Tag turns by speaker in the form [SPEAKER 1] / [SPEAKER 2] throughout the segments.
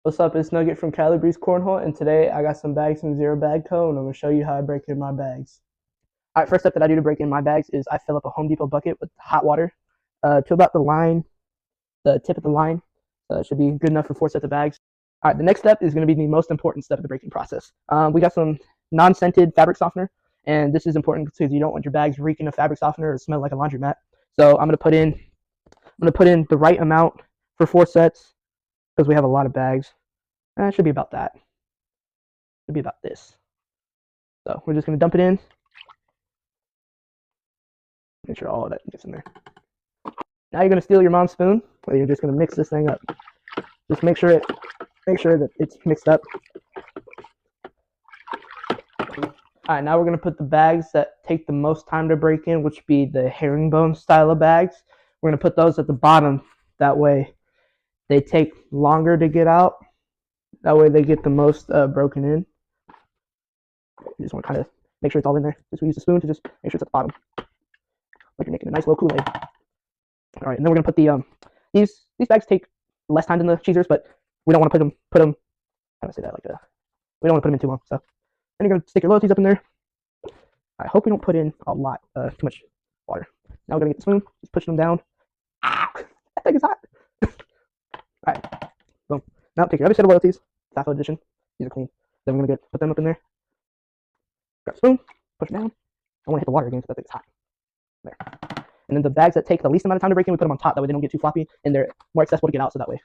[SPEAKER 1] What's up? It's Nugget from Calibree's Cornhole, and today I got some bags from Zero Bag Co. and I'm gonna show you how I break in my bags. All right, first step that I do to break in my bags is I fill up a Home Depot bucket with hot water to about the line, the tip of the line. It should be good enough for 4 sets of bags. All right, the next step is going to be the most important step of the breaking process. We got some non-scented fabric softener, and this is important because you don't want your bags reeking of fabric softener or smell like a laundromat. So I'm gonna put in the right amount for 4 sets because we have a lot of bags. It should be about that. Should be about this. So we're just gonna dump it in. Make sure all of that gets in there. Now you're gonna steal your mom's spoon, or you're just gonna mix this thing up. Just make sure that it's mixed up. All right, now we're gonna put the bags that take the most time to break in, which would be the herringbone style of bags. We're gonna put those at the bottom. That way, they take longer to get out. That way, they get the most broken in. You just want to kind of make sure it's all in there. Just use the spoon to just make sure it's at the bottom, like you're making a nice little Kool-Aid. All right, and then we're gonna put the these bags take less time than the cheesers, but we don't want to put them. How do I say that? We don't want to put them in too long. So then you're gonna stick your loyalties up in there. I hope we don't put in a lot, too much water. Now we're gonna get the spoon, just pushing them down. Ah, that thing is hot. All right, boom. Now take your other set of loyalties, Taco Edition. These are clean. Then we're gonna put them up in there. Grab a spoon, push it down. I want to hit the water again because that thing's hot. There. And then the bags that take the least amount of time to break in, we put them on top. That way they don't get too floppy and they're more accessible to get out. So that way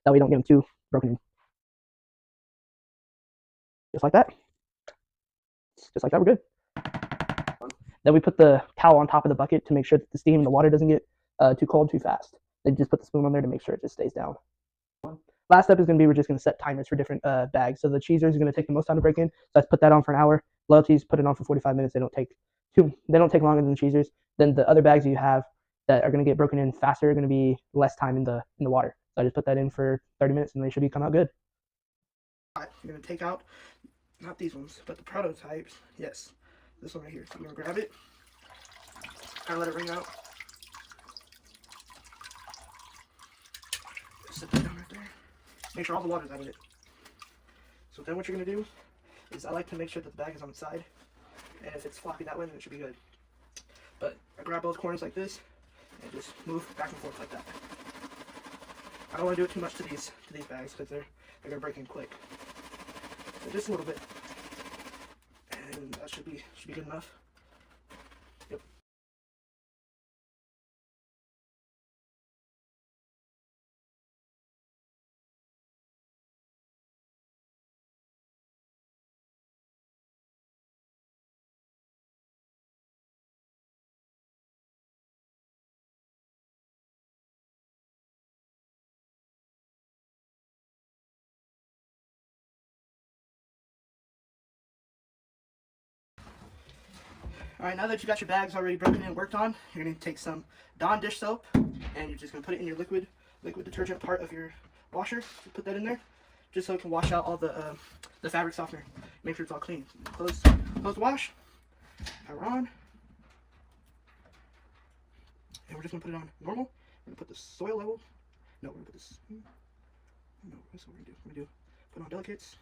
[SPEAKER 1] you don't get them too broken in. Just like that. Just like that, we're good. Then we put the towel on top of the bucket to make sure that the steam and the water doesn't get too cold too fast. Then just put the spoon on there to make sure it just stays down. Last step is going to be we're just going to set timers for different bags. So the cheesers are going to take the most time to break in. So let's put that on for an hour. Loyalties, put it on for 45 minutes. They don't take longer than the cheesers. Then the other bags you have that are going to get broken in faster are going to be less time in the water. So I just put that in for 30 minutes and they should come out good. All right, you're going to take out not these ones, but the prototypes. Yes, this one right here. So I'm going to grab it, kind of let it ring out. Set that down right there. Make sure all the water's out of it. So then what you're going to do is I like to make sure that the bag is on the side. And if it's floppy that way, then it should be good. But I grab both corners like this and just move back and forth like that. I don't want to do it too much to these bags because they're going to break in quick. So just a little bit. And that should be good enough. Yep. Alright, now that you got your bags already broken and worked on, you're going to take some Dawn dish soap and you're just going to put it in your liquid detergent part of your washer. So put that in there just so it can wash out all the fabric softener. Make sure it's all clean. Close the wash. Power on. And we're just going to put it on normal. We're going to put the soil level. No, we're going to put this. No, that's what we're going to do. We're going to put on delicates.